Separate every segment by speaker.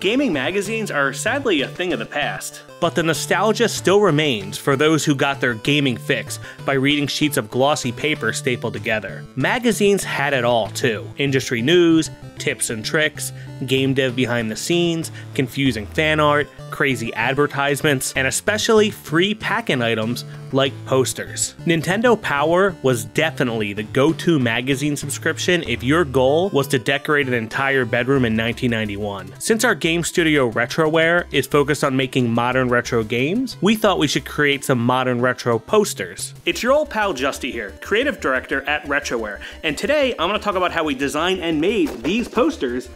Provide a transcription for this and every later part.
Speaker 1: Gaming magazines are sadly a thing of the past. But the nostalgia still remains for those who got their gaming fix by reading sheets of glossy paper stapled together. Magazines had it all too. Industry news, tips and tricks, game dev behind the scenes, confusing fan art, crazy advertisements, and especially free pack-in items like posters. Nintendo Power was definitely the go-to magazine subscription if your goal was to decorate an entire bedroom in 1991. Since our game studio Retroware is focused on making modern retro games, we thought we should create some modern retro posters. It's your old pal Justy here, creative director at Retroware, and today I'm going to talk about how we designed and made these posters.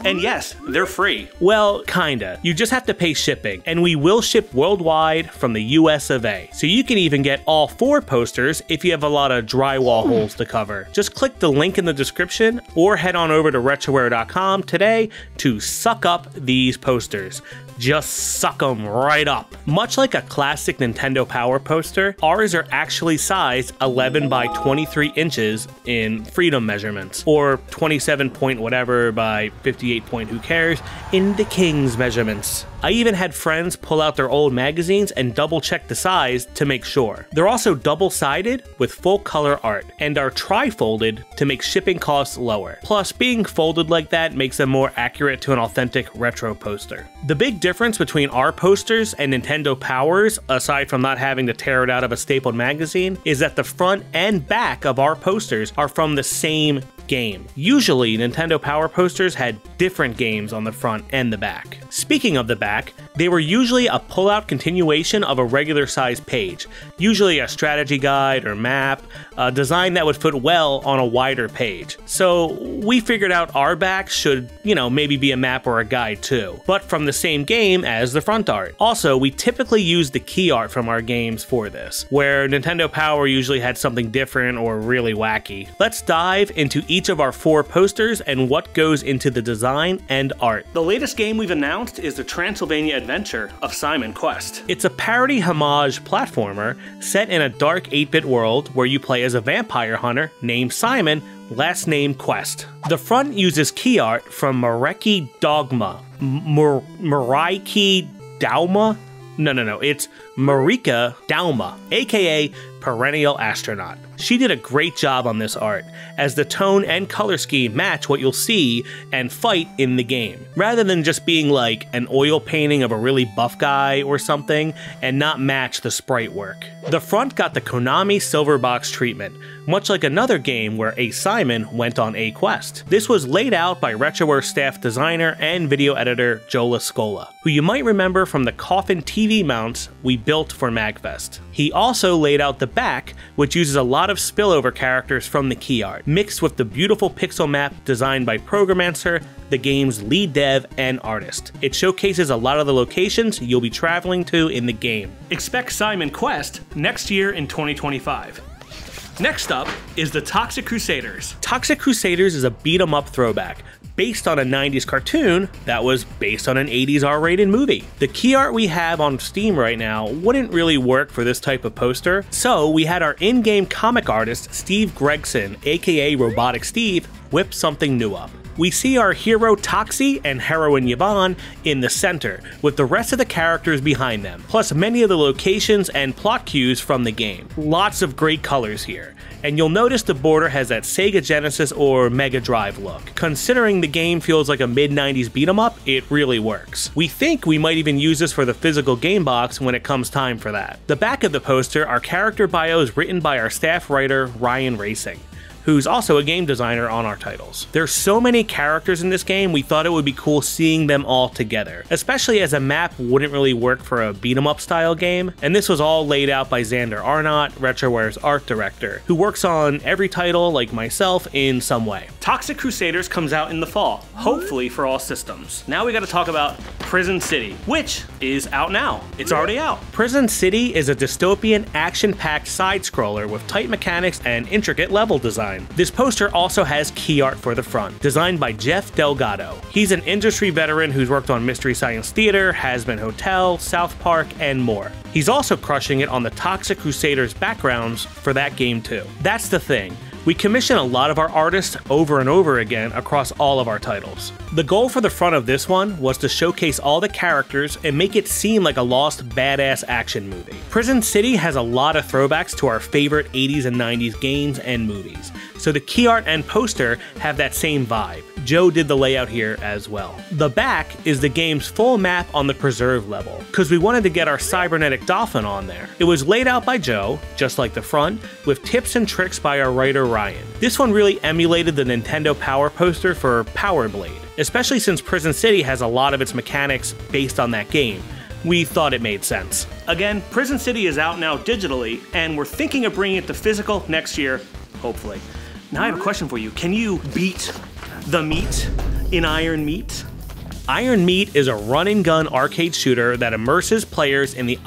Speaker 1: And yes, they're free. Well, kinda. You just have to pay shipping, and we will ship worldwide from the US of A. So you can even get all 4 posters if you have a lot of drywall holes to cover. Just click the link in the description or head on over to retroware.com today to suck up these posters. Just suck them right up. Much like a classic Nintendo Power poster, ours are actually sized 11 by 23 inches in freedom measurements, or 27 point whatever by 58 point who cares in the King's measurements. I even had friends pull out their old magazines and double check the size to make sure. They're also double-sided with full color art and are tri-folded to make shipping costs lower. Plus, being folded like that makes them more accurate to an authentic retro poster. The big difference between our posters and Nintendo Powers, aside from not having to tear it out of a stapled magazine, is that the front and back of our posters are from the same game. Usually, Nintendo Power posters had different games on the front and the back. Speaking of the back, they were usually a pull-out continuation of a regular sized page, usually a strategy guide or map, a design that would fit well on a wider page. So we figured out our back should, maybe be a map or a guide too, but from the same game as the front art. Also, we typically use the key art from our games for this, where Nintendo Power usually had something different or really wacky. Let's dive into each of our 4 posters and what goes into the design and art. The latest game we've announced is the Transylvania adventure of Simon Quest. It's a parody homage platformer set in a dark 8-bit world where you play as a vampire hunter named Simon, last name Quest. The front uses key art from Mareki Dogma. Mareki Dauma? No, it's Marika Dauma, aka Perennial Astronaut. She did a great job on this art, as the tone and color scheme match what you'll see and fight in the game, rather than just being like an oil painting of a really buff guy or something and not match the sprite work. The front got the Konami silver box treatment, much like another game where a Simon went on a quest. This was laid out by Retroware staff designer and video editor Joe Lascola, who you might remember from the coffin TV mounts we built for MagFest. He also laid out the back, which uses a lot of spillover characters from the key art, mixed with the beautiful pixel map designed by Programmancer, the game's lead dev and artist. It showcases a lot of the locations you'll be traveling to in the game. Expect Simon Quest next year in 2025. Next up is the Toxic Crusaders. Toxic Crusaders is a beat-em-up throwback, based on a 90s cartoon that was based on an 80s R-rated movie. The key art we have on Steam right now wouldn't really work for this type of poster, so we had our in-game comic artist Steve Gregson, aka Robotic Steve, whip something new up. We see our hero Toxie and heroine Yvonne in the center, with the rest of the characters behind them, plus many of the locations and plot cues from the game. Lots of great colors here, and you'll notice the border has that Sega Genesis or Mega Drive look. Considering the game feels like a mid-90s beat-em-up, it really works. We think we might even use this for the physical game box when it comes time for that. The back of the poster are character bios written by our staff writer Ryan Racing, who's also a game designer on our titles. There's so many characters in this game, we thought it would be cool seeing them all together, especially as a map wouldn't really work for a beat-em-up style game, and this was all laid out by Xander Arnott, Retroware's art director, who works on every title, like myself, in some way. Toxic Crusaders comes out in the fall, hopefully for all systems. Now we gotta talk about Prison City, which is out now. It's already out. Prison City is a dystopian, action-packed side-scroller with tight mechanics and intricate level design. This poster also has key art for the front, designed by Jeff Delgado. He's an industry veteran who's worked on Mystery Science Theater, Has-Been Hotel, South Park, and more. He's also crushing it on the Toxic Crusaders backgrounds for that game too. That's the thing. We commission a lot of our artists over and over again across all of our titles. The goal for the front of this one was to showcase all the characters and make it seem like a lost badass action movie. Prison City has a lot of throwbacks to our favorite 80s and 90s games and movies, so the key art and poster have that same vibe. Joe did the layout here as well. The back is the game's full map on the preserve level, because we wanted to get our cybernetic dolphin on there. It was laid out by Joe, just like the front, with tips and tricks by our writer Ryan. This one really emulated the Nintendo Power poster for Power Blade, especially since Prison City has a lot of its mechanics based on that game. We thought it made sense. Again, Prison City is out now digitally, and we're thinking of bringing it to physical next year, hopefully. Now I have a question for you. Can you beat the meat in Iron Meat? Iron Meat is a run-and-gun arcade shooter that immerses players in the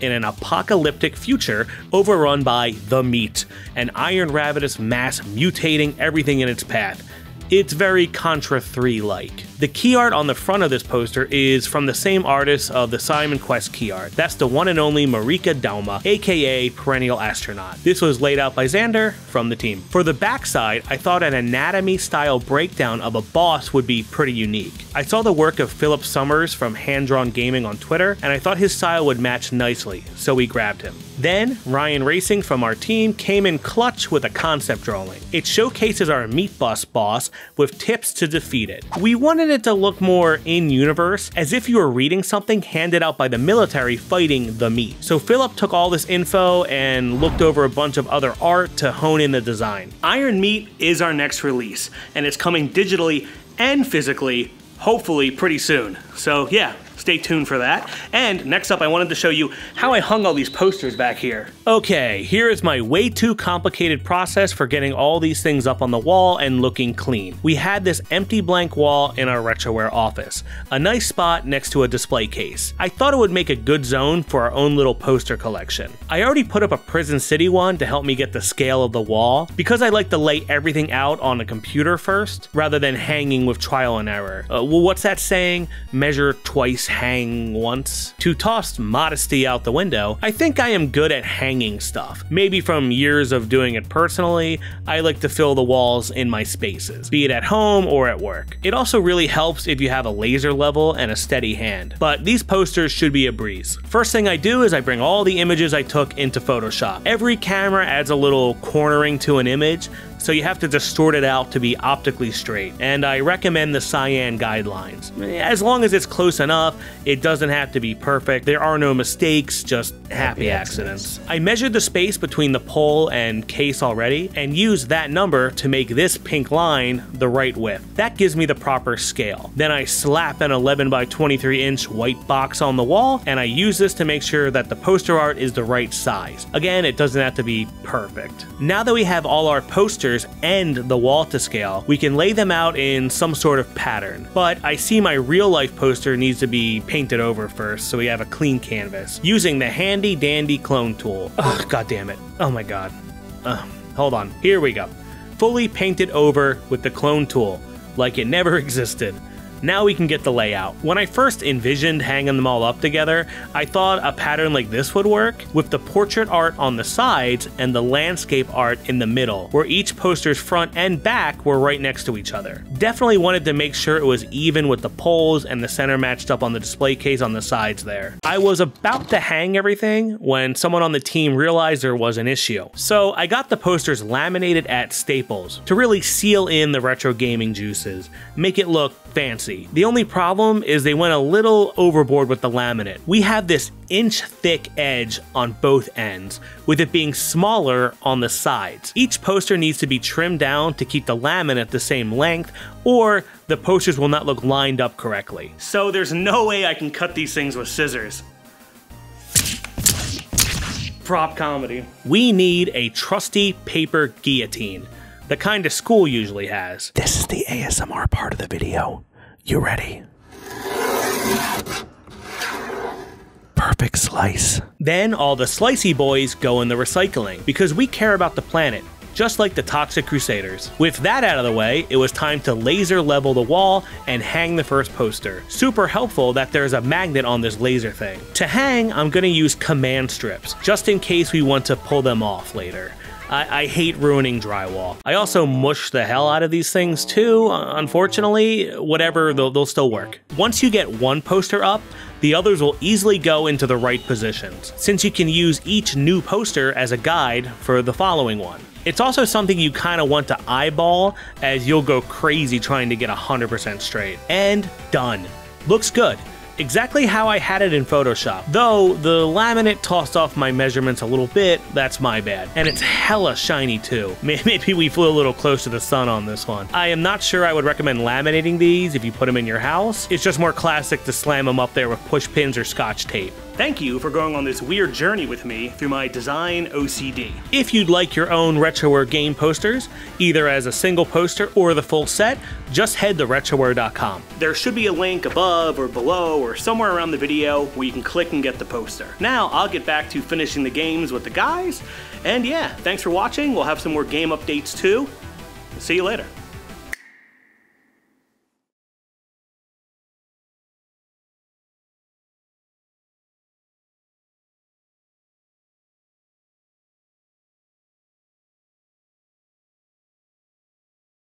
Speaker 1: in an apocalyptic future overrun by the Meat, an iron ravenous mass mutating everything in its path. It's very Contra 3-like. The key art on the front of this poster is from the same artist of the Simon Quest key art. That's the one and only Marika Dauma, aka Perennial Astronaut. This was laid out by Xander from the team. For the backside, I thought an anatomy-style breakdown of a boss would be pretty unique. I saw the work of Philip Summers from Hand Drawn Gaming on Twitter, and I thought his style would match nicely, so we grabbed him. Then, Ryan Racing from our team came in clutch with a concept drawing. It showcases our Meat Bus boss with tips to defeat it. We wanted it to look more in-universe, as if you were reading something handed out by the military fighting the Meat. So Philip took all this info and looked over a bunch of other art to hone in the design. Iron Meat is our next release, and it's coming digitally and physically, hopefully pretty soon. So yeah, stay tuned for that. And next up, I wanted to show you how I hung all these posters back here. Okay, here is my way too complicated process for getting all these things up on the wall and looking clean. We had this empty blank wall in our Retroware office, a nice spot next to a display case. I thought it would make a good zone for our own little poster collection. I already put up a Prison City one to help me get the scale of the wall, because I like to lay everything out on a computer first, rather than hanging with trial and error. Well, what's that saying? Measure twice, hang once? To toss modesty out the window, I think I am good at hanging stuff. Maybe from years of doing it personally, I like to fill the walls in my spaces, be it at home or at work. It also really helps if you have a laser level and a steady hand. But these posters should be a breeze. First thing I do is I bring all the images I took into Photoshop. Every camera adds a little cornering to an image, so you have to distort it out to be optically straight, and I recommend the cyan guidelines. As long as it's close enough, it doesn't have to be perfect. There are no mistakes, just happy accidents. I measured the space between the pole and case already, and used that number to make this pink line the right width. That gives me the proper scale. Then I slap an 11 by 23 inch white box on the wall, and I use this to make sure that the poster art is the right size. Again, it doesn't have to be perfect. Now that we have all our posters and the wall to scale, we can lay them out in some sort of pattern. But I see my real life poster needs to be painted over first, so we have a clean canvas, using the handy dandy clone tool. Ugh, god damn it. Oh my god. Hold on, here we go. Fully painted over with the clone tool, like it never existed. Now we can get the layout. When I first envisioned hanging them all up together, I thought a pattern like this would work, with the portrait art on the sides and the landscape art in the middle, where each poster's front and back were right next to each other. Definitely wanted to make sure it was even with the poles and the center matched up on the display case on the sides there. I was about to hang everything when someone on the team realized there was an issue. So I got the posters laminated at Staples to really seal in the retro gaming juices, make it look fancy. The only problem is they went a little overboard with the laminate. We have this inch-thick edge on both ends, with it being smaller on the sides. Each poster needs to be trimmed down to keep the laminate the same length, or the posters will not look lined up correctly. So there's no way I can cut these things with scissors. Prop comedy. We need a trusty paper guillotine, the kind of school usually has. This is the ASMR part of the video. You ready? Perfect slice. Then all the slicey boys go in the recycling, because we care about the planet. just like the toxic Crusaders. With that out of the way, it was time to laser level the wall and hang the first poster. Super helpful that there's a magnet on this laser thing. To hang, I'm gonna use command strips, just in case we want to pull them off later. I hate ruining drywall. I also mush the hell out of these things too, unfortunately. Whatever, they'll still work. Once you get one poster up, the others will easily go into the right positions, since you can use each new poster as a guide for the following one. It's also something you kind of want to eyeball, as you'll go crazy trying to get 100% straight. And done. Looks good. Exactly how I had it in Photoshop. Though the laminate tossed off my measurements a little bit, that's my bad. And it's hella shiny too. Maybe we flew a little close to the sun on this one. I am not sure I would recommend laminating these if you put them in your house. It's just more classic to slam them up there with push pins or scotch tape. Thank you for going on this weird journey with me through my design OCD. If you'd like your own Retroware game posters, either as a single poster or the full set, just head to retroware.com. There should be a link above or below or somewhere around the video where you can click and get the poster. Now I'll get back to finishing the games with the guys, and yeah, thanks for watching. We'll have some more game updates too. See you later.